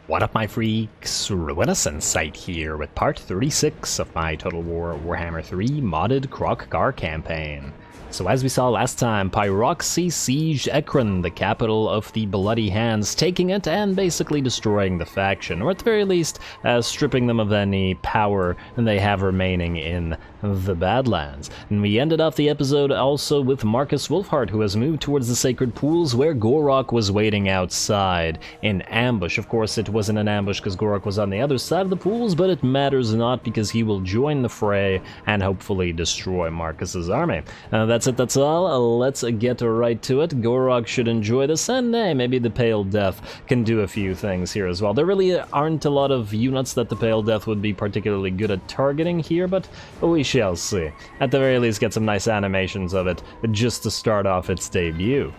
What up, my freaks? RuinusInsight here with part 36 of my Total Warhammer 3 modded Kroq-Gar campaign. So as we saw last time, Pyroxy sieged Ekron, the capital of the Bloody Hands, taking it and basically destroying the faction, or at the very least, stripping them of any power they have remaining in the Badlands. And we ended off the episode also with Marcus Wolfheart, who has moved towards the Sacred Pools, where Gorok was waiting outside in ambush. Of course, it wasn't an ambush because Gorok was on the other side of the pools, but it matters not because he will join the fray and hopefully destroy Marcus's army. That's all. Let's get right to it. Gorok should enjoy this, and hey, maybe the Pale Death can do a few things here as well. There really aren't a lot of units that the Pale Death would be particularly good at targeting here, but we shall see. At the very least, get some nice animations of it just to start off its debut.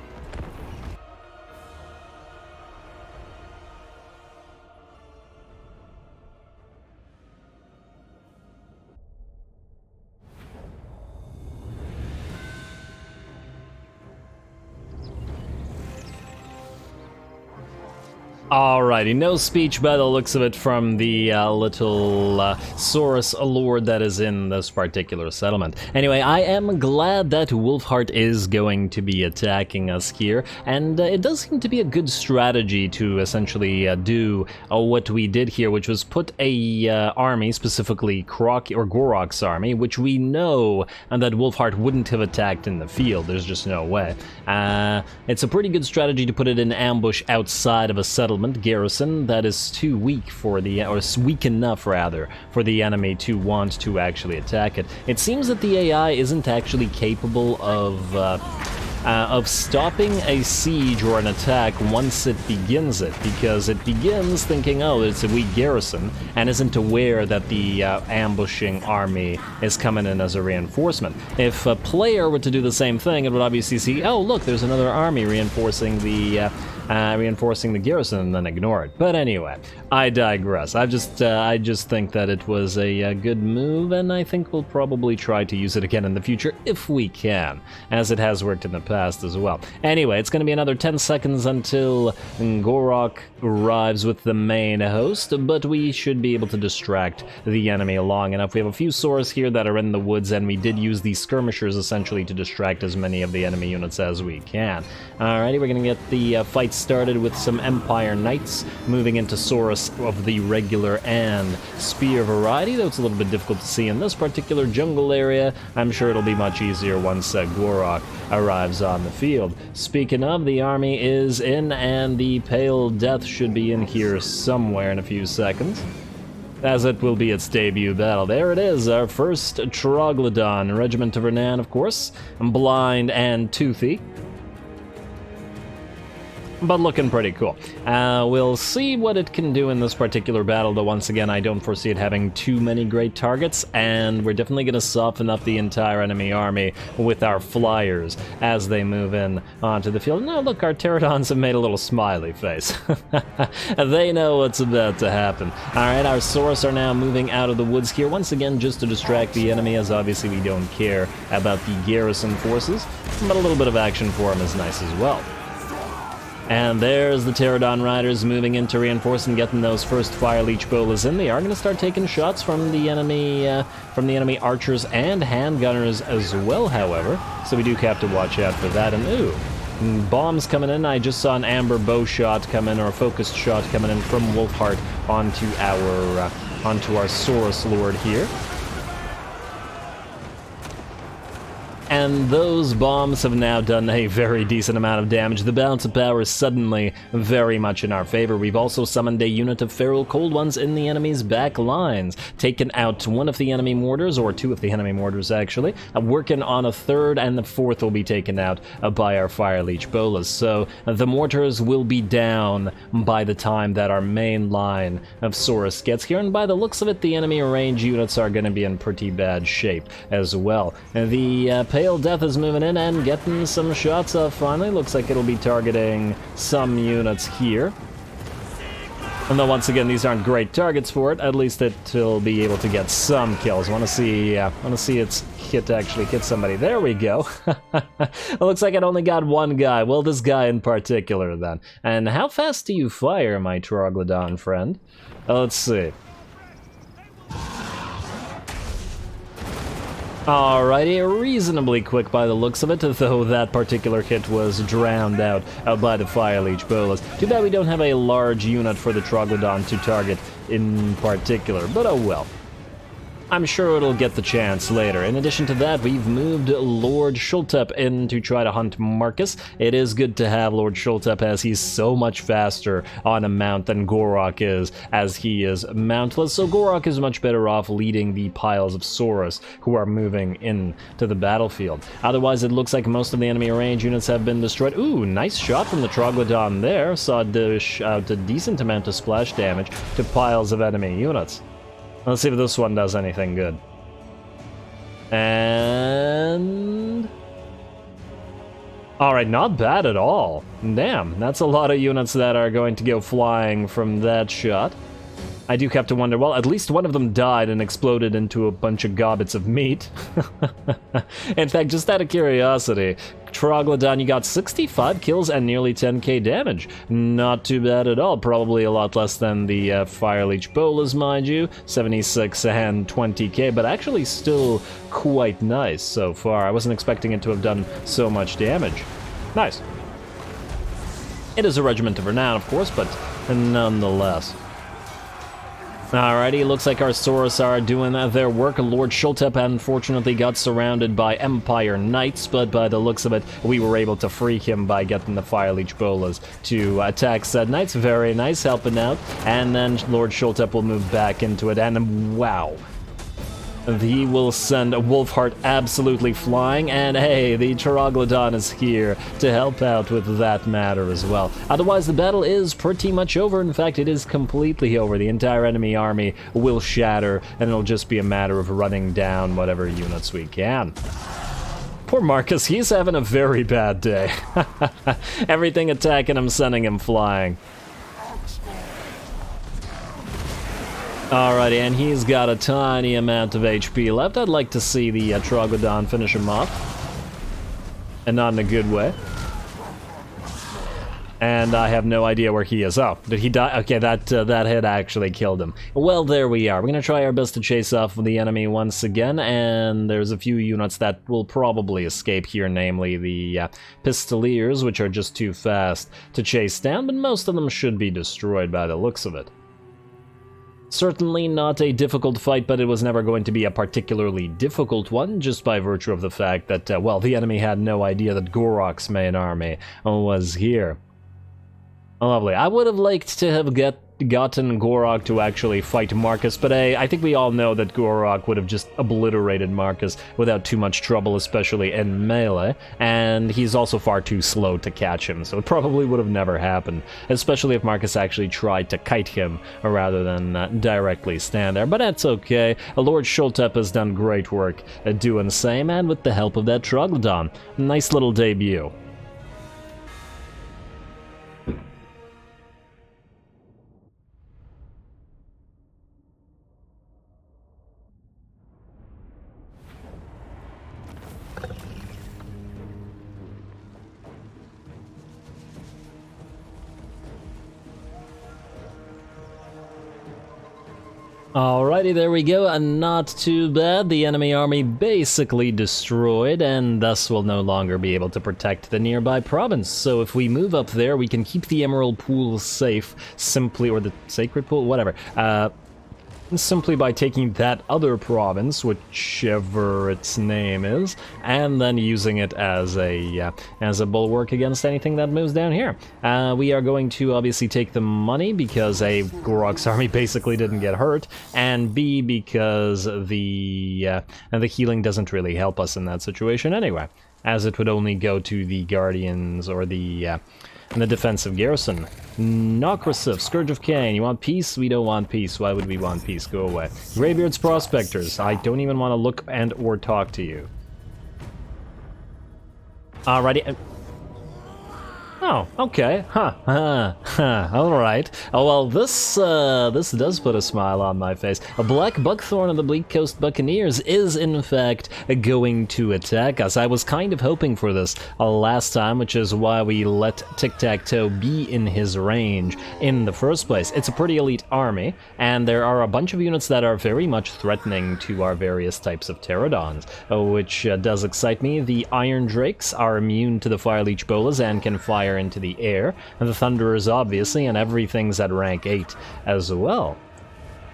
Alrighty, no speech by the looks of it from the little Saurus lord that is in this particular settlement. Anyway, I am glad that Wolfheart is going to be attacking us here, and it does seem to be a good strategy to essentially do what we did here, which was put a army, specifically Gorok's army, which we know that Wolfheart wouldn't have attacked in the field. There's just no way. It's a pretty good strategy to put it in ambush outside of a settlement garrison that is too weak for the, or weak enough rather, for the enemy to want to actually attack it. It seems that the AI isn't actually capable of stopping a siege or an attack once it begins it, because it begins thinking, oh, it's a weak garrison, and isn't aware that the ambushing army is coming in as a reinforcement. If a player were to do the same thing, it would obviously see, oh, look, there's another army reinforcing the garrison, and then ignore it. But anyway, I digress. I just think that it was a good move, and I think we'll probably try to use it again in the future if we can, as it has worked in the past as well. Anyway, it's going to be another 10 seconds until Gorok arrives with the main host, but we should be able to distract the enemy long enough. We have a few Saurus here that are in the woods, and we did use these skirmishers essentially to distract as many of the enemy units as we can. Alrighty, we're going to get the fight started with some Empire Knights moving into Saurus of the regular and spear variety, though it's a little bit difficult to see in this particular jungle area. I'm sure it'll be much easier once Gorok arrives on the field. Speaking of, the army is in, and the Pale Death should be in here somewhere in a few seconds, as it will be its debut battle. There it is, our first Troglodyte, Regiment of Renan, of course, blind and toothy, but looking pretty cool. We'll see what it can do in this particular battle, though once again I don't foresee it having too many great targets, and we're definitely going to soften up the entire enemy army with our flyers as they move in onto the field. Now look, our pterodons have made a little smiley face. They know what's about to happen. Alright, our Saurus are now moving out of the woods here, once again just to distract the enemy, as obviously we don't care about the garrison forces, but a little bit of action for them is nice as well. And there's the Pterodon Riders moving in to reinforce and getting those first Fire Leech Bolas in. They are going to start taking shots from the enemy archers and handgunners as well, however, so we do have to watch out for that. And ooh, bombs coming in. I just saw an amber bow shot come in, or a focused shot coming in from Wolfheart onto our Saurus Lord here. And those bombs have now done a very decent amount of damage. The balance of power is suddenly very much in our favor. We've also summoned a unit of Feral Cold Ones in the enemy's back lines, taken out one of the enemy mortars, or two of the enemy mortars actually, working on a third, and the fourth will be taken out by our Fire Leech Bolas. So the mortars will be down by the time that our main line of Saurus gets here, and by the looks of it, the enemy range units are going to be in pretty bad shape as well. The Pale Death is moving in and getting some shots off finally. Looks like it'll be targeting some units here. And though once again these aren't great targets for it, at least it'll be able to get some kills. Want to see its hit actually hit somebody. There we go. It looks like it only got one guy. Well, this guy in particular then. And how fast do you fire, my Troglodon friend? Let's see. Alrighty, reasonably quick by the looks of it, though that particular hit was drowned out by the Fire Leech Bolas. Too bad we don't have a large unit for the Troglodon to target in particular, but oh well. I'm sure it'll get the chance later. In addition to that, we've moved Lord Xhotl in to try to hunt Marcus. It is good to have Lord Xhotl as he's so much faster on a mount than Gorok is, as he is mountless. So Gorok is much better off leading the piles of Saurus who are moving into the battlefield. Otherwise, it looks like most of the enemy range units have been destroyed. Ooh, nice shot from the Troglodon there. Saw it dish out a decent amount of splash damage to piles of enemy units. Let's see if this one does anything good. And... alright, not bad at all. Damn, that's a lot of units that are going to go flying from that shot. I do have to wonder, well, at least one of them died and exploded into a bunch of gobbets of meat. In fact, just out of curiosity, Troglodon, you got 65 kills and nearly 10k damage. Not too bad at all. Probably a lot less than the Fire Leech Bolas, mind you. 76 and 20k, but actually still quite nice so far. I wasn't expecting it to have done so much damage. Nice. It is a regiment of renown, of course, but nonetheless. Alrighty, looks like our Saurus are doing their work. Lord Xhotl unfortunately got surrounded by Empire Knights, but by the looks of it, we were able to free him by getting the Fire Leech Bolas to attack said Knights. Very nice, helping out. And then Lord Xhotl will move back into it, and wow. He will send Wolfheart absolutely flying, and hey, the Troglodon is here to help out with that matter as well. Otherwise, the battle is pretty much over. In fact, it is completely over. The entire enemy army will shatter, and it'll just be a matter of running down whatever units we can. Poor Marcus, he's having a very bad day. Everything attacking him, sending him flying. Alrighty, and he's got a tiny amount of HP left. I'd like to see the Troglodon finish him off. And not in a good way. And I have no idea where he is. Oh, did he die? Okay, that hit actually killed him. Well, there we are. We're going to try our best to chase off the enemy once again, and there's a few units that will probably escape here, namely the Pistoliers, which are just too fast to chase down, but most of them should be destroyed by the looks of it. Certainly not a difficult fight, but it was never going to be a particularly difficult one, just by virtue of the fact that, well, the enemy had no idea that Gorok's main army was here. Lovely. I would have liked to have gotten Gorok to actually fight Marcus, but I think we all know that Gorok would have just obliterated Marcus without too much trouble, especially in melee, and he's also far too slow to catch him, so it probably would have never happened, especially if Marcus actually tried to kite him rather than directly stand there, but that's okay. Lord Xhotl has done great work doing the same, and with the help of that Troglodon. Nice little debut. Alrighty, there we go, and not too bad. The enemy army basically destroyed, and thus will no longer be able to protect the nearby province. So if we move up there, we can keep the Emerald Pool safe, simply, or the Sacred Pool, whatever, simply by taking that other province, whichever its name is, and then using it as a bulwark against anything that moves down here. We are going to obviously take the money because A, Gorok's army basically didn't get hurt, and B, because the healing doesn't really help us in that situation anyway, as it would only go to the Guardians or the defensive garrison. Nokrasif, Scourge of Cain, you want peace? We don't want peace. Why would we want peace? Go away. Greybeard's Prospectors, I don't even want to look and or talk to you. Alrighty. Oh, okay, all right. Oh, well, this does put a smile on my face. A black buckthorn of the Bleak Coast Buccaneers is, in fact, going to attack us. I was kind of hoping for this last time, which is why we let Tic-Tac-Toe be in his range in the first place. It's a pretty elite army, and there are a bunch of units that are very much threatening to our various types of pterodons, which does excite me. The Iron Drakes are immune to the Fire Leech Bolas and can fire into the air, and the Thunderers obviously, and everything's at rank 8 as well.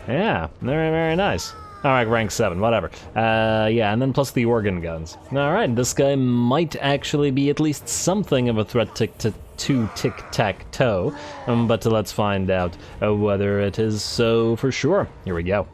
Yeah, very, very nice. Alright, rank 7, whatever. Yeah, and then plus the organ guns. Alright, this guy might actually be at least something of a threat to Tic-Tac-Toe, but let's find out whether it is so for sure. Here we go.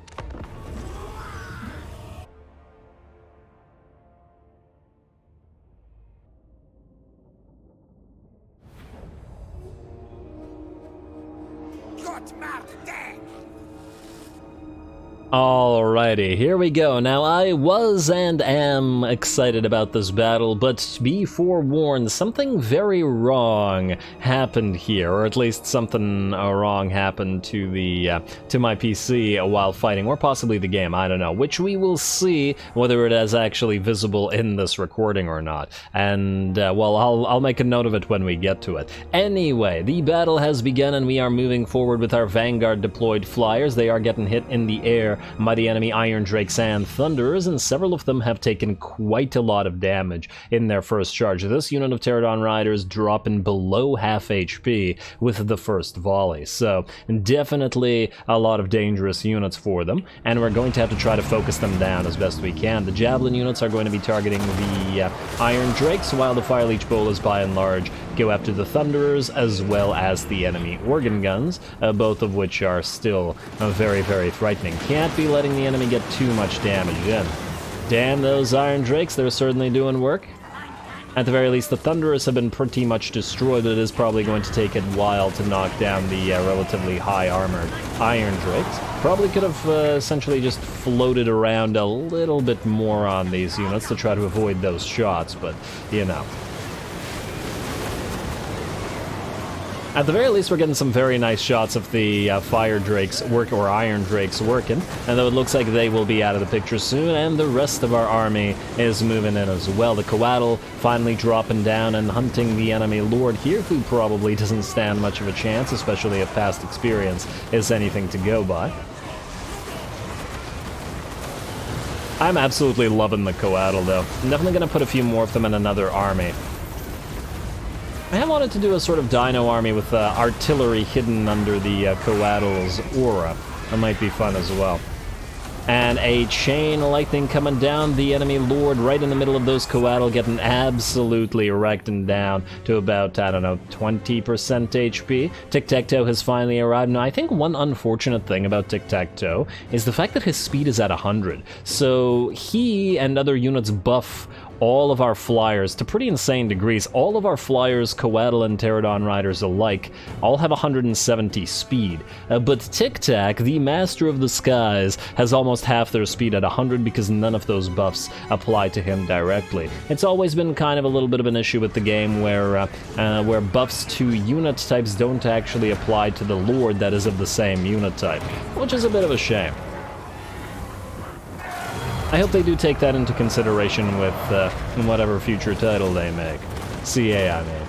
Alrighty, here we go. Now, I was and am excited about this battle, but be forewarned, something very wrong happened here, or at least something wrong happened to the to my PC while fighting, or possibly the game, I don't know, which we will see whether it is actually visible in this recording or not. And, well, I'll make a note of it when we get to it. Anyway, the battle has begun, and we are moving forward with our Vanguard deployed flyers. They are getting hit in the air by the enemy Iron Drakes and Thunderers, and several of them have taken quite a lot of damage in their first charge. This unit of Pterodon Riders dropping below half HP with the first volley, so definitely a lot of dangerous units for them, and we're going to have to try to focus them down as best we can. The Javelin units are going to be targeting the Iron Drakes, while the Fire Leech Bolas by and large go after the Thunderers as well as the enemy Organ Guns, both of which are still very, very frightening. Can't be letting the enemy get too much damage in. Damn those Iron Drakes, they're certainly doing work. At the very least, the Thunderers have been pretty much destroyed. It is probably going to take a while to knock down the relatively high-armored Iron Drakes. Probably could have essentially just floated around a little bit more on these units to try to avoid those shots, but, you know. At the very least, we're getting some very nice shots of the Fire Drakes or Iron Drakes working, and though it looks like they will be out of the picture soon, and the rest of our army is moving in as well. The Coatl finally dropping down and hunting the enemy Lord here, who probably doesn't stand much of a chance, especially if past experience is anything to go by. I'm absolutely loving the Coatl, though. I'm definitely going to put a few more of them in another army. I have wanted to do a sort of dino army with artillery hidden under the Coatl's aura. That might be fun as well. And a chain lightning coming down, the enemy Lord right in the middle of those Coatl getting absolutely wrecked and down to about, I don't know, 20% HP. Tic-Tac-Toe has finally arrived. Now, I think one unfortunate thing about Tic-Tac-Toe is the fact that his speed is at 100. So he and other units buff all of our flyers to pretty insane degrees. All of our flyers, Coatl and Pterodon Riders alike, all have 170 speed. But Tic-Tac, the master of the skies, has almost half their speed at 100 because none of those buffs apply to him directly. It's always been kind of a little bit of an issue with the game where buffs to unit types don't actually apply to the Lord that is of the same unit type, which is a bit of a shame. I hope they do take that into consideration with whatever future title they make. CA, I mean.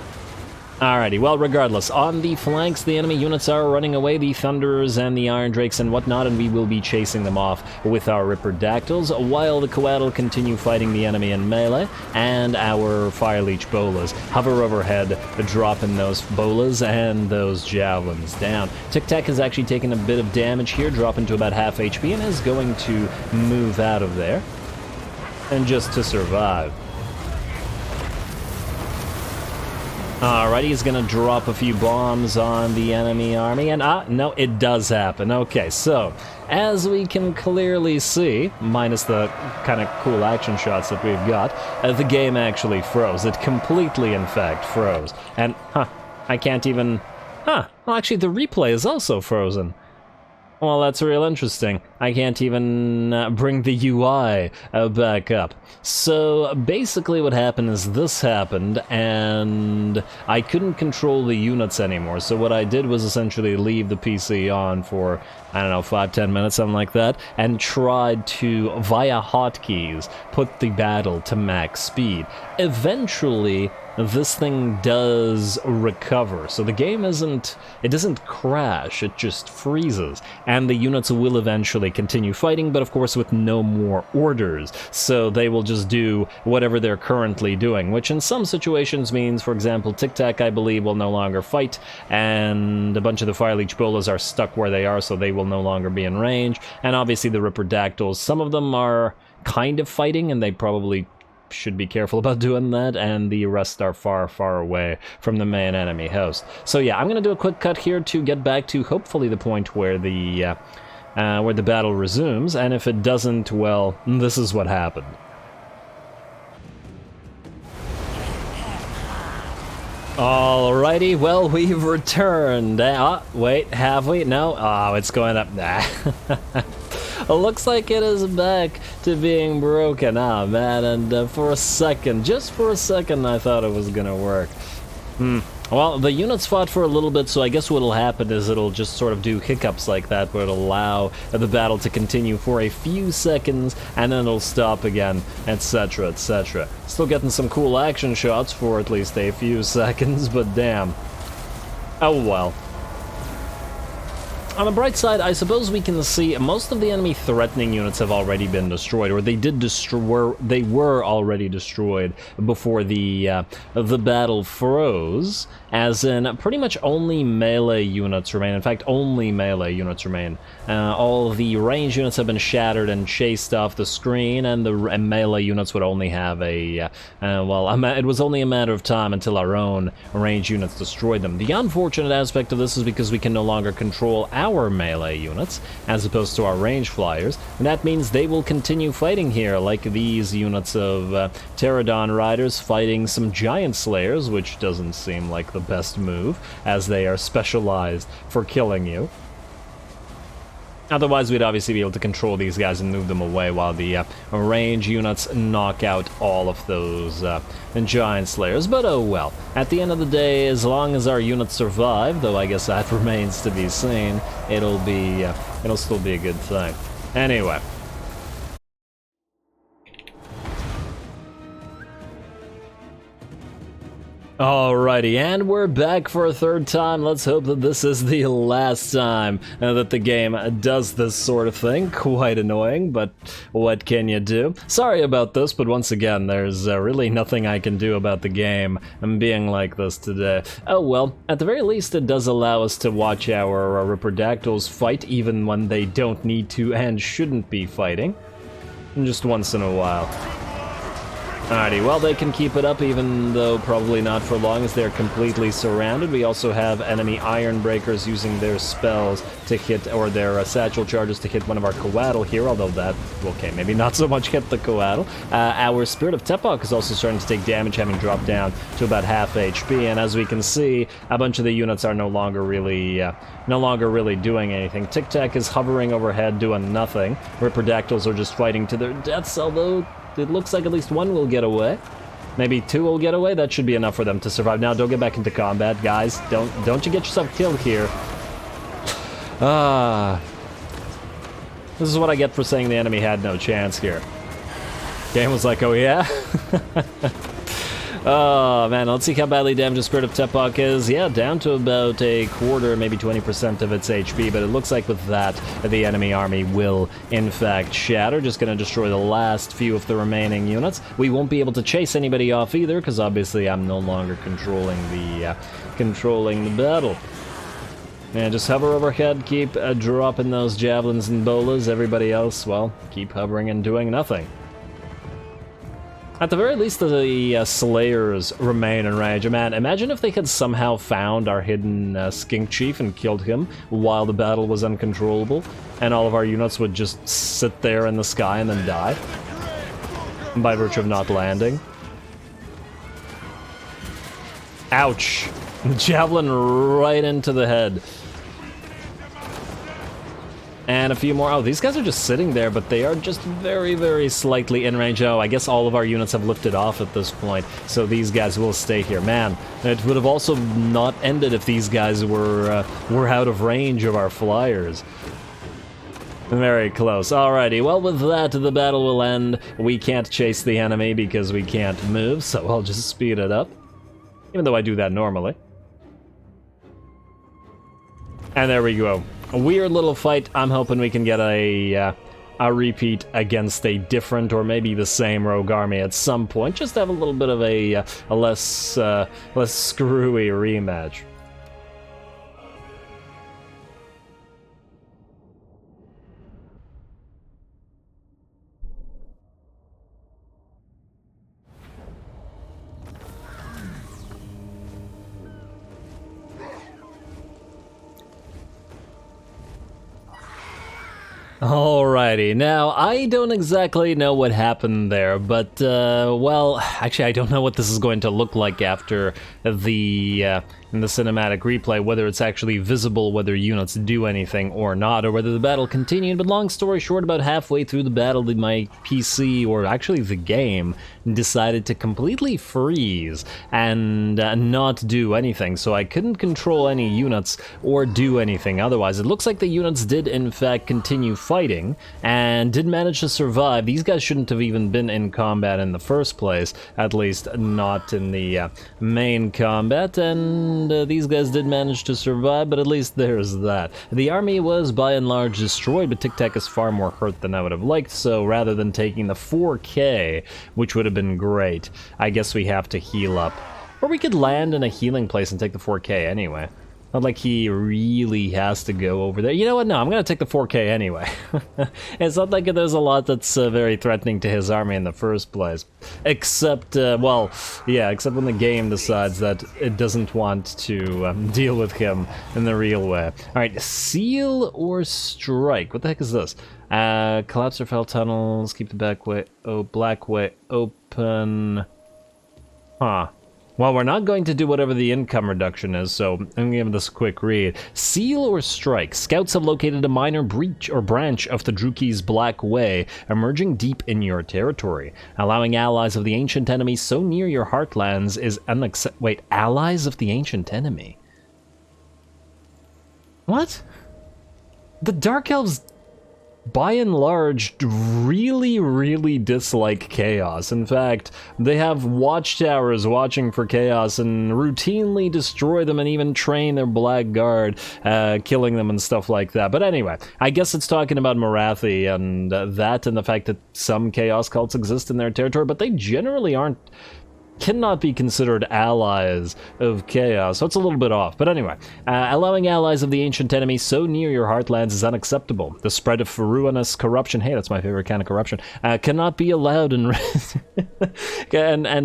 Alrighty, well, regardless, on the flanks, the enemy units are running away, the Thunderers and the Iron Drakes and whatnot, and we will be chasing them off with our Ripperdactyls, while the Coatl continue fighting the enemy in melee, and our Fire Leech Bolas hover overhead, dropping those Bolas and those Javelins down. Tic-Tac has actually taken a bit of damage here, dropping to about half HP, and is going to move out of there, and just to survive. Alright, he's gonna drop a few bombs on the enemy army, and no, it does happen. Okay, so, as we can clearly see, minus the kind of cool action shots that we've got, the game actually froze. It completely, in fact, froze. And, I can't even... well, actually, the replay is also frozen. Well, that's real interesting. I can't even bring the UI back up. So basically what happened is this happened, and I couldn't control the units anymore. So what I did was essentially leave the PC on for, I don't know, 5-10 minutes, something like that, and tried to, via hotkeys, put the battle to max speed. Eventually, this thing does recover, so the game it doesn't crash, it just freezes, and the units will eventually continue fighting, but of course with no more orders, so they will just do whatever they're currently doing, which in some situations means, for example, Tic Tac, I believe, will no longer fight, and a bunch of the Fire Leech Bolas are stuck where they are, so they will no longer be in range, and obviously the Ripperdactyls, some of them are kind of fighting, and they probably should be careful about doing that, and the rest are far, far away from the main enemy host. So yeah, I'm gonna do a quick cut here to get back to hopefully the point where the battle resumes, and if it doesn't, well, this is what happened. Alrighty, well, we've returned. Wait, have we? No? Oh, it's going up. Nah. It looks like it is back to being broken. Ah, man, and for a second, just for a second, I thought it was gonna work. Well, the units fought for a little bit, so I guess what'll happen is it'll just sort of do hiccups like that, where it'll allow the battle to continue for a few seconds, and then it'll stop again, etc., etc. Still getting some cool action shots for at least a few seconds, but damn. Oh well. On the bright side, I suppose we can see most of the enemy threatening units have already been destroyed, or they were already destroyed before the battle froze, as in pretty much only melee units remain. In fact, only melee units remain. All the range units have been shattered and chased off the screen, and the melee units would only have it was only a matter of time until our own range units destroyed them. The unfortunate aspect of this is because we can no longer control our melee units, as opposed to our range flyers, and that means they will continue fighting here, like these units of Pterodon Riders fighting some Giant Slayers, which doesn't seem like the best move, as they are specialized for killing you. Otherwise, we'd obviously be able to control these guys and move them away while the range units knock out all of those Giant Slayers, but oh well. At the end of the day, as long as our units survive, though I guess that remains to be seen, it'll still be a good thing. Anyway. Alrighty, and we're back for a third time. Let's hope that this is the last time that the game does this sort of thing. Quite annoying, but what can you do? Sorry about this, but once again, there's really nothing I can do about the game being like this today. Oh well, at the very least it does allow us to watch our Ripperdactyls fight even when they don't need to and shouldn't be fighting. Just once in a while. Alrighty, well, they can keep it up, even though probably not for long, as they're completely surrounded. We also have enemy Iron Breakers using their spells to hit, or their satchel charges to hit one of our Coatl here, although that, okay, maybe not so much hit the Coatl. Our Spirit of Tepok is also starting to take damage, having dropped down to about half HP, and as we can see, a bunch of the units are no longer really doing anything. Tic Tac is hovering overhead, doing nothing. Ripperdactyls are just fighting to their deaths, although it looks like at least one will get away. Maybe two will get away. That should be enough for them to survive. Now, don't get back into combat, guys. Don't you get yourself killed here. This is what I get for saying the enemy had no chance here. Game was like, oh yeah? Oh man, let's see how badly damaged the Spirit of Tepok is. Yeah, down to about a quarter, maybe 20% of its HP, but it looks like with that, the enemy army will in fact shatter. Just gonna destroy the last few of the remaining units. We won't be able to chase anybody off either, because obviously I'm no longer controlling the battle. And just hover overhead, keep dropping those javelins and bolas. Everybody else, well, keep hovering and doing nothing. At the very least, the Slayers remain in range. Man, imagine if they had somehow found our hidden Skink Chief and killed him while the battle was uncontrollable, and all of our units would just sit there in the sky and then die, by virtue of not landing. Ouch! Javelin right into the head. And a few more. Oh, these guys are just sitting there, but they are just very, very slightly in range. Oh, I guess all of our units have lifted off at this point, so these guys will stay here. Man, it would have also not ended if these guys were out of range of our flyers. Very close. Alrighty, well, with that, the battle will end. We can't chase the enemy because we can't move, so I'll just speed it up. Even though I do that normally. And there we go. A weird little fight. I'm hoping we can get a repeat against a different or maybe the same rogue army at some point. Just have a little bit of a less screwy rematch. Alrighty, now I don't exactly know what happened there, but well, actually I don't know what this is going to look like after the in the cinematic replay, whether it's actually visible, whether units do anything or not, or whether the battle continued. But long story short, about halfway through the battle, my PC, or actually the game, decided to completely freeze and not do anything, so I couldn't control any units or do anything otherwise. It looks like the units did in fact continue fighting and did manage to survive. These guys shouldn't have even been in combat in the first place, at least not in the main combat, and these guys did manage to survive, but at least there's that. The army was by and large destroyed, but TIC-TAC is far more hurt than I would have liked, so rather than taking the 4K, which would have been great, I guess we have to heal up. Or we could land in a healing place and take the 4K anyway. Not like he really has to go over there. You know what? No, I'm going to take the 4K anyway. It's not like there's a lot that's very threatening to his army in the first place. Except, well, yeah, except when the game decides that it doesn't want to deal with him in the real way. Alright, seal or strike? What the heck is this? Collapse or fell tunnels, keep the black way open. Huh. Well, we're not going to do whatever the income reduction is, so I'm going to give this a quick read. Seal or strike? Scouts have located a minor breach or branch of the Druki's Black Way, emerging deep in your territory. Allowing allies of the ancient enemy so near your heartlands is unacceptable. Wait, allies of the ancient enemy? What? The Dark Elves, by and large, really dislike chaos. In fact, they have watchtowers watching for chaos and routinely destroy them and even train their Black Guard, killing them and stuff like that. But anyway, I guess it's talking about Morathi and that, and the fact that some chaos cults exist in their territory, but they generally cannot be considered allies of chaos, so it's a little bit off. But anyway, allowing allies of the ancient enemy so near your heartlands is unacceptable. The spread of ruinous corruption, hey, that's my favorite kind of corruption, cannot be allowed and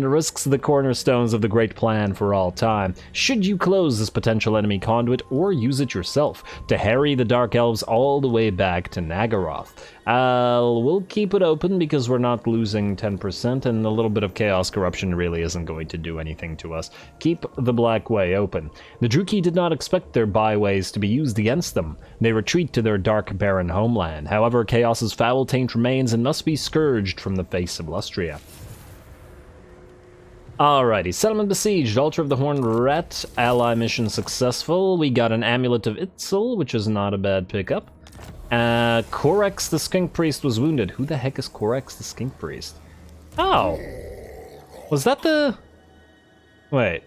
risks the cornerstones of the great plan for all time. Should you close this potential enemy conduit or use it yourself to harry the Dark Elves all the way back to Nagaroth? We'll keep it open because we're not losing 10%, and a little bit of chaos corruption really isn't going to do anything to us. Keep the Black Way open. The Druki did not expect their byways to be used against them. They retreat to their dark, barren homeland. However, chaos's foul taint remains and must be scourged from the face of Lustria. Alrighty, settlement besieged, Altar of the Horned Rat, ally mission successful. We got an Amulet of Itzel, which is not a bad pickup. Korex the Skink Priest was wounded. Who the heck is Korex the Skink Priest? Oh! Was that the... Wait,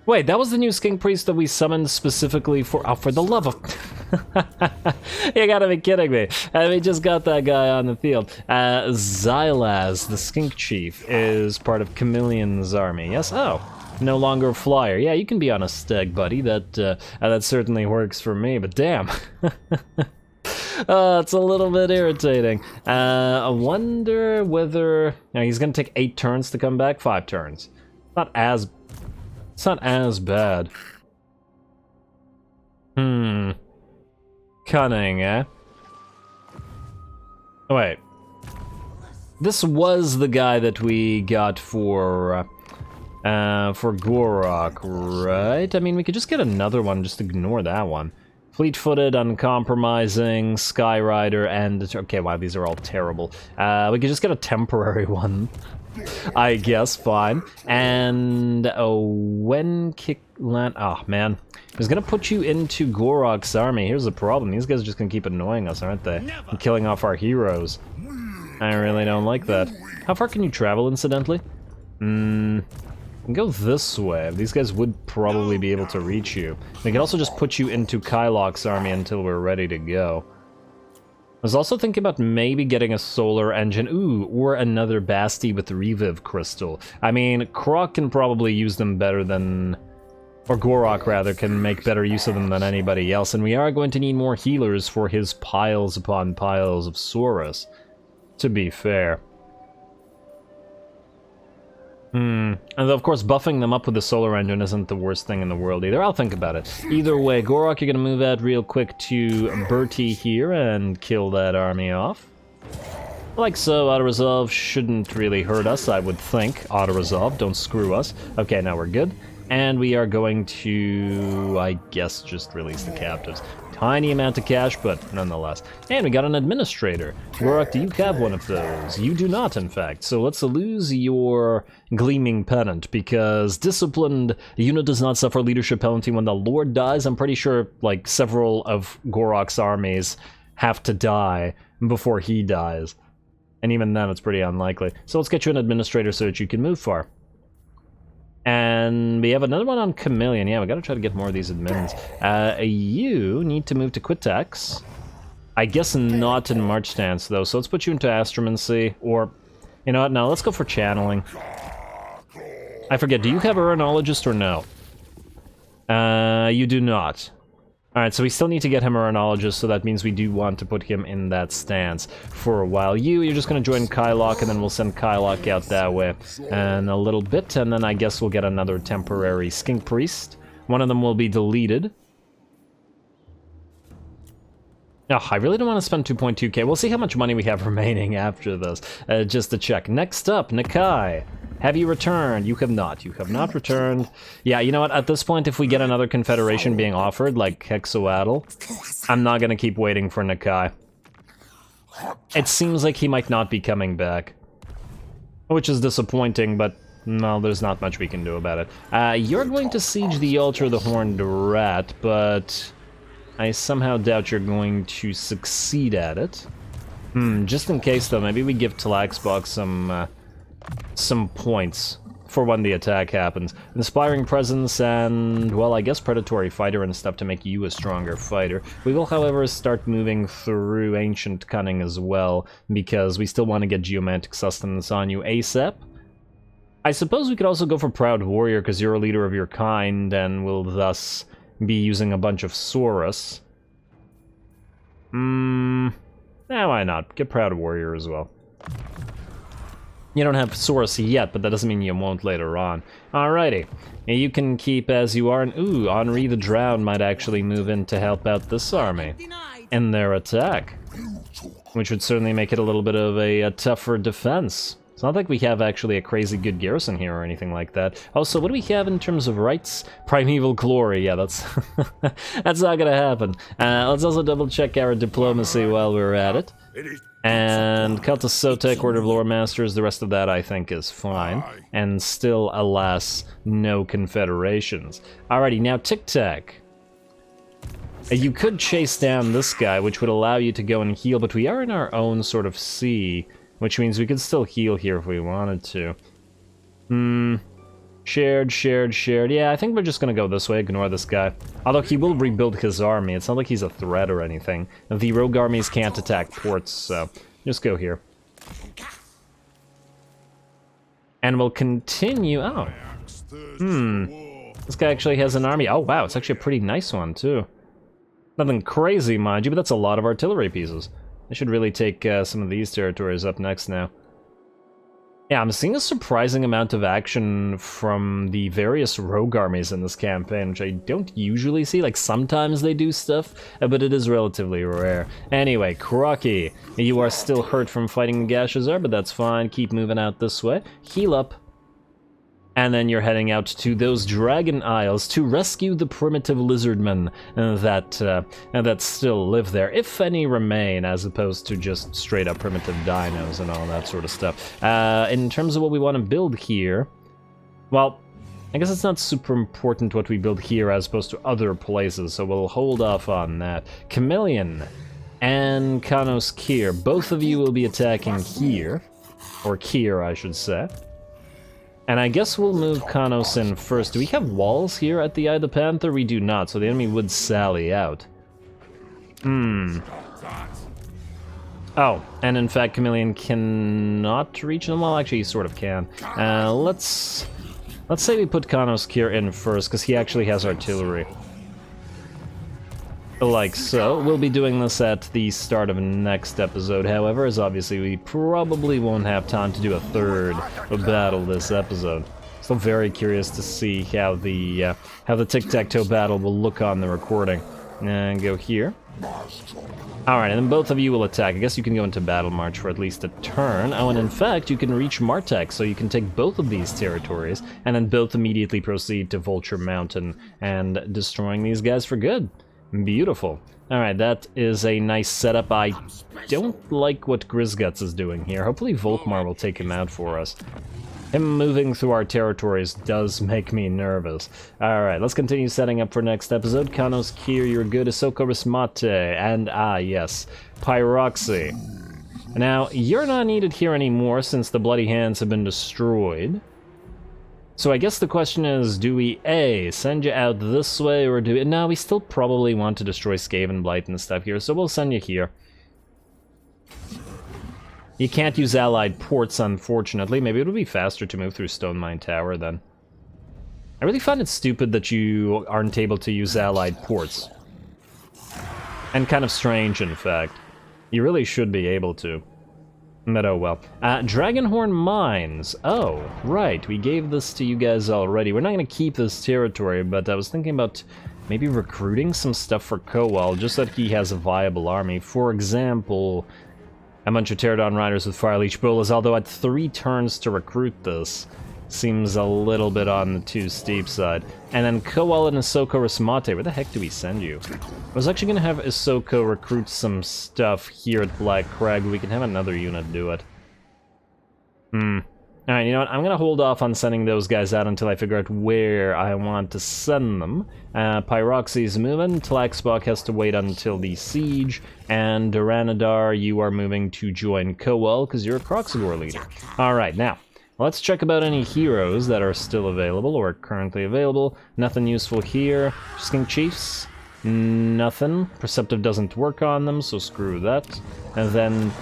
that was the new Skink Priest that we summoned specifically for... Oh, for the love of... You gotta be kidding me. We just got that guy on the field. Xylaz, the Skink Chief, is part of Chameleon's army. Yes? Oh. No longer a flyer. Yeah, you can be on a stag, buddy. That certainly works for me, but damn. It's a little bit irritating. I wonder whether... Now, he's gonna take 8 turns to come back? 5 turns. It's not as bad. Cunning, eh? Oh, wait. This was the guy that we got for Gorok, right? I mean, we could just get another one, just ignore that one. Fleet-footed, uncompromising, Skyrider, and... Okay, wow, these are all terrible. We could just get a temporary one. I guess, fine. And when kick land... Oh, man. I was gonna put you into Gorok's army. Here's the problem. These guys are just gonna keep annoying us, aren't they? And killing off our heroes. I really don't like that. How far can you travel, incidentally? Go this way. These guys would probably be able to reach you. We could also just put you into Kylok's army until we're ready to go. I was also thinking about maybe getting a solar engine. Ooh, or another Basti with Reviv Crystal. I mean, Kroq can probably use them better than... Or Gorok, rather, can make better use of them than anybody else. And we are going to need more healers for his piles upon piles of Saurus, to be fair. And of course, buffing them up with the solar engine isn't the worst thing in the world either. I'll think about it. Either way, Gorok, you're gonna move out real quick to Bertie here and kill that army off. Like so, auto-resolve shouldn't really hurt us, I would think. Auto-resolve, don't screw us. Okay, now we're good. And we are going to, I guess, just release the captives. Tiny amount of cash, but nonetheless. And we got an administrator. Gorok, do you have one of those? You do not, in fact. So let's lose your gleaming pennant, because disciplined unit does not suffer leadership penalty when the Lord dies. I'm pretty sure, like, several of Gorok's armies have to die before he dies. And even then, it's pretty unlikely. So let's get you an administrator so that you can move far. And we have another one on Chameleon. Yeah, we gotta try to get more of these admins. You need to move to Quitex. I guess not in March Stance, though, so let's put you into Astromancy, or... You know what, no, let's go for Channeling. I forget, do you have Uranologist or no? You do not. Alright, so we still need to get him a Uranologist, so that means we do want to put him in that stance for a while. You're just gonna join Kylok, and then we'll send Kylok out that way in a little bit, and then I guess we'll get another temporary Skink Priest. One of them will be deleted. Oh, I really don't want to spend 2.2k. We'll see how much money we have remaining after this, just to check. Next up, Nakai. Have you returned? You have not. You have not returned. Yeah, you know what? At this point, if we get another Confederation being offered, like TECHNI-COATL, I'm not gonna keep waiting for Nakai. It seems like he might not be coming back. Which is disappointing, but no, there's not much we can do about it. You're going to siege the Altar of the Horned Rat, but... I somehow doubt you're going to succeed at it. Just in case, though, maybe we give Tlaxbox some points for when the attack happens. Inspiring Presence and, well, I guess Predatory Fighter and stuff to make you a stronger fighter. We will, however, start moving through Ancient Cunning as well, because we still want to get Geomantic Sustenance on you ASAP. I suppose we could also go for Proud Warrior, because you're a leader of your kind, and will thus... be using a bunch of Saurus. Why not? Get Proud Warrior as well. You don't have Saurus yet, but that doesn't mean you won't later on. Alrighty. You can keep as you are, and ooh, Henri the Drowned might actually move in to help out this army in their attack. Which would certainly make it a little bit of a tougher defense. It's not like we have actually a crazy good garrison here or anything like that. Also, what do we have in terms of rights? Primeval Glory, yeah, that's that's not gonna happen. Let's also double check our diplomacy while we're at it. And Cultus Sotek, Order of Lore Masters, the rest of that I think is fine. And still, alas, no confederations. Alrighty, now Tic Tac. You could chase down this guy, which would allow you to go and heal, but we are in our own sort of sea. Which means we could still heal here if we wanted to. Shared, shared, shared. Yeah, I think we're just gonna go this way, ignore this guy. Although he will rebuild his army, it's not like he's a threat or anything. The rogue armies can't attack ports, so just go here. And we'll continue... Oh. This guy actually has an army. Oh, wow, it's actually a pretty nice one, too. Nothing crazy, mind you, but that's a lot of artillery pieces. I should really take some of these territories up next now. Yeah, I'm seeing a surprising amount of action from the various rogue armies in this campaign, which I don't usually see. Like, sometimes they do stuff, but it is relatively rare. Anyway, Kroq-Gar, you are still hurt from fighting Gashazar, but that's fine. Keep moving out this way. Heal up. And then you're heading out to those Dragon Isles to rescue the primitive Lizardmen that still live there, if any remain, as opposed to just straight up primitive dinos and all that sort of stuff. In terms of what we want to build here, well, I guess it's not super important what we build here as opposed to other places, so we'll hold off on that. Chameleon and Kanos-Kir, both of you will be attacking here, or Kir, I should say. And I guess we'll move Kanos in first. Do we have walls here at the Eye of the Panther? We do not, so the enemy would sally out. Oh, and in fact, Chameleon cannot reach them. Well, actually, he sort of can. Let's say we put Kanos-Kir in first, because he actually has artillery. Like so. We'll be doing this at the start of next episode, however, as obviously we probably won't have time to do a third battle this episode. So very curious to see how the tic-tac-toe battle will look on the recording. And go here. Alright, and then both of you will attack. I guess you can go into battle march for at least a turn. Oh, and in fact, you can reach Martek, so you can take both of these territories, and then both immediately proceed to Vulture Mountain and destroying these guys for good. Beautiful. Alright, that is a nice setup. I don't like what Grizguts is doing here. Hopefully Volkmar will take him out for us. Him moving through our territories does make me nervous. Alright, let's continue setting up for next episode. Kanos-Kir, you're good. Ahsoka Rismate, and yes, Pyroxy. Now, you're not needed here anymore since the Bloody Hands have been destroyed. So I guess the question is, do we A, send you out this way, or do we... No, we still probably want to destroy Skaven Blight and stuff here, so we'll send you here. You can't use allied ports, unfortunately. Maybe it would be faster to move through Stone Mine Tower, then. I really find it stupid that you aren't able to use allied ports. And kind of strange, in fact. You really should be able to. But oh well. Dragonhorn Mines. Oh, right. We gave this to you guys already. We're not going to keep this territory, but I was thinking about maybe recruiting some stuff for Koal, just that he has a viable army. For example, a bunch of Pterodon Riders with Fireleech Bolas, although at 3 turns to recruit this seems a little bit on the too steep side. And then Koal and Ahsoka Rismate. Where the heck do we send you? I was actually going to have Ahsoka recruit some stuff here at Black Crag, but we can have another unit do it. Alright, you know what? I'm going to hold off on sending those guys out until I figure out where I want to send them. Pyroxy's moving. Tlaxbach has to wait until the siege. And Duranadar, you are moving to join Koal because you're a Kroq-Gar leader. Alright, now. Let's check about any heroes that are still available or currently available. Nothing useful here. Skink Chiefs? Nothing. Perceptive doesn't work on them, so screw that. And then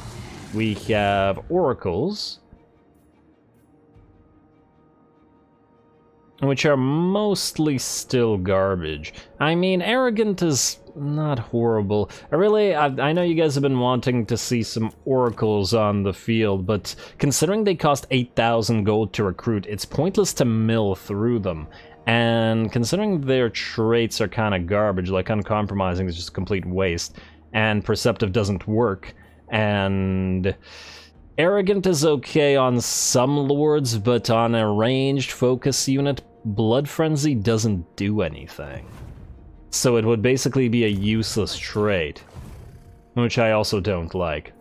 we have Oracles, which are mostly still garbage. I mean, Arrogant is not horrible. I know you guys have been wanting to see some Oracles on the field, but considering they cost 8,000 gold to recruit, it's pointless to mill through them. And considering their traits are kind of garbage, like Uncompromising is just a complete waste, and Perceptive doesn't work, and Arrogant is okay on some lords, but on a ranged focus unit, Blood Frenzy doesn't do anything. So it would basically be a useless trait, which I also don't like.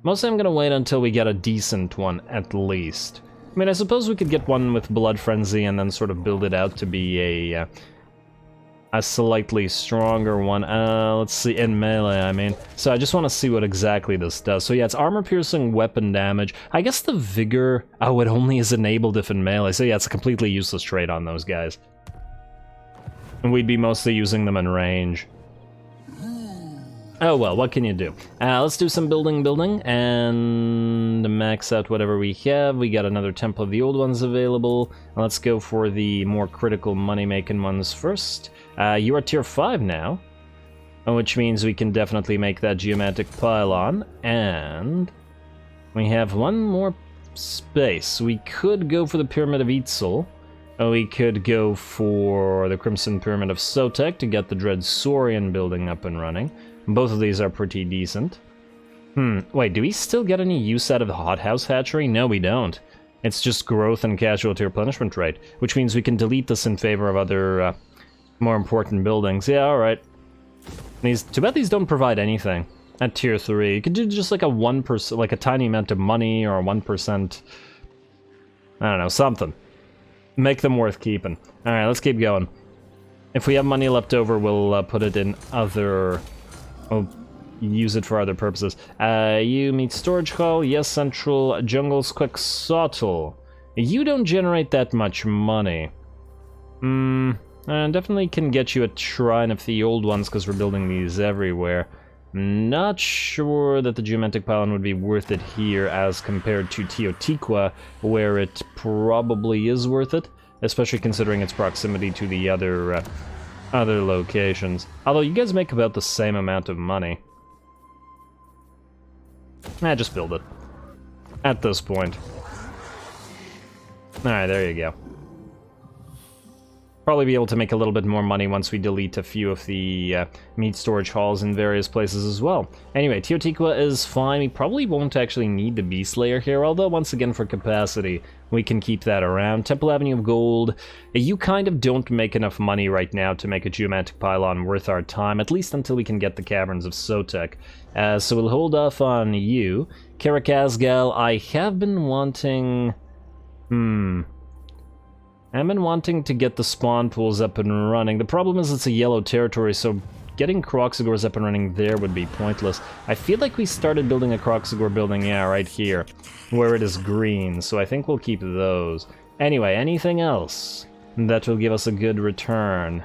Mostly I'm gonna wait until we get a decent one, at least. I mean, I suppose we could get one with Blood Frenzy and then sort of build it out to be a slightly stronger one. Let's see, in melee, I mean. So I just want to see what exactly this does. So yeah, it's armor-piercing weapon damage. I guess the Vigor... Oh, it only is enabled if in melee. So yeah, it's a completely useless trait on those guys. And we'd be mostly using them in range. Oh well, what can you do? Let's do some building, and max out whatever we have. We got another Temple of the Old Ones available. Let's go for the more critical money-making ones first. You are tier 5 now, which means we can definitely make that Geomantic Pylon, and we have one more space. We could go for the Pyramid of Xhotl. We could go for the Crimson Pyramid of Sotek to get the Dread Saurian building up and running. Both of these are pretty decent. Wait, do we still get any use out of the hothouse hatchery? No, we don't. It's just growth and casualty replenishment rate, which means we can delete this in favor of other more important buildings. Yeah, alright. Too bad these don't provide anything at tier 3. You could do just like a 1%, like a tiny amount of money or a 1%, I don't know, something. Make them worth keeping. Alright, let's keep going. If we have money left over, we'll put it in other... We'll use it for other purposes. You meet storage hall, yes, central jungles, quick Xhotl. You don't generate that much money. Definitely can get you a shrine of the old ones because we're building these everywhere. Not sure that the geomantic pylon would be worth it here as compared to TECHNI-COATL, where it probably is worth it, especially considering its proximity to the other locations. Although you guys make about the same amount of money. Just build it. At this point. Alright, there you go. Probably be able to make a little bit more money once we delete a few of the meat storage halls in various places as well. Anyway, TECHNI-COATL is fine. We probably won't actually need the Beast Layer here, although once again for capacity, we can keep that around. Temple Avenue of Gold, you kind of don't make enough money right now to make a geomantic pylon worth our time, at least until we can get the Caverns of Sotek. So we'll hold off on you. Karakazgal, I have been wanting... I've been wanting to get the spawn pools up and running. The problem is it's a yellow territory, so getting Kroq-Gars up and running there would be pointless. I feel like we started building a Kroq-Gar building, yeah, right here, where it is green, so I think we'll keep those. Anyway, anything else that will give us a good return?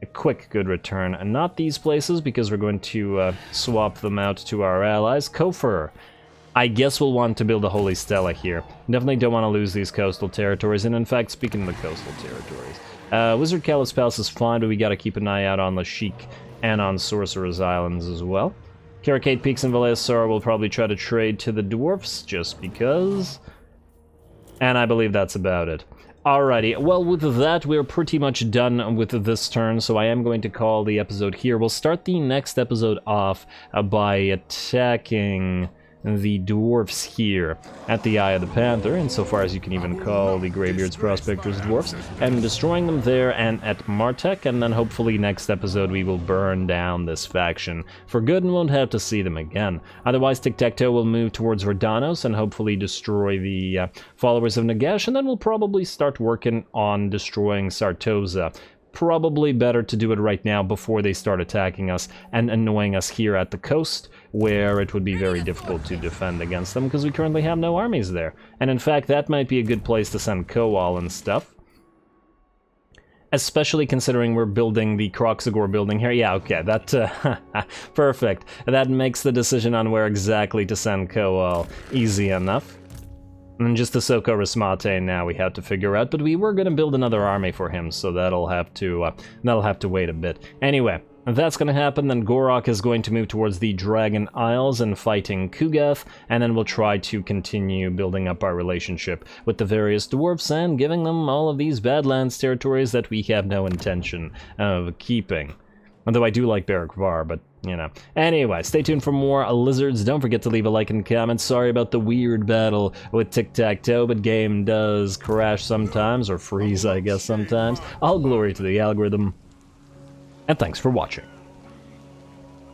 A quick good return. And not these places, because we're going to swap them out to our allies. Kofur. I guess we'll want to build a Holy Stella here. Definitely don't want to lose these coastal territories, and in fact, speaking of the coastal territories, Wizard Callus Palace is fine, but we gotta keep an eye out on Lashik and on Sorcerer's Islands as well. Caracate Peaks and Valaisar will probably try to trade to the dwarfs, just because. And I believe that's about it. Alrighty, well with that, we're pretty much done with this turn, so I am going to call the episode here. We'll start the next episode off by attacking the dwarfs here at the Eye of the Panther, insofar as you can even call the Greybeards Prospectors dwarfs, and destroying them there and at Martek, and then hopefully next episode we will burn down this faction for good and won't have to see them again. Otherwise, Tic-Tac-Toe will move towards Radanos and hopefully destroy the followers of Nagash, and then we'll probably start working on destroying Sartosa. Probably better to do it right now before they start attacking us and annoying us here at the coast, where it would be very difficult to defend against them because we currently have no armies there. And in fact, that might be a good place to send Koal and stuff. Especially considering we're building the Kroq-Gar building here. Yeah, okay, that, perfect. That makes the decision on where exactly to send Koal easy enough. And just the Soko Rasmate now we have to figure out, but we were going to build another army for him, so that'll have to wait a bit. Anyway, if that's going to happen, then Gorok is going to move towards the Dragon Isles and fighting Kugath, and then we'll try to continue building up our relationship with the various dwarfs and giving them all of these Badlands territories that we have no intention of keeping. Although I do like Barak Var, but, you know. Anyway, stay tuned for more Lizards. Don't forget to leave a like and comment. Sorry about the weird battle with Tic-Tac-Toe, but game does crash sometimes, or freeze, I guess, sometimes. All glory to the algorithm. And thanks for watching.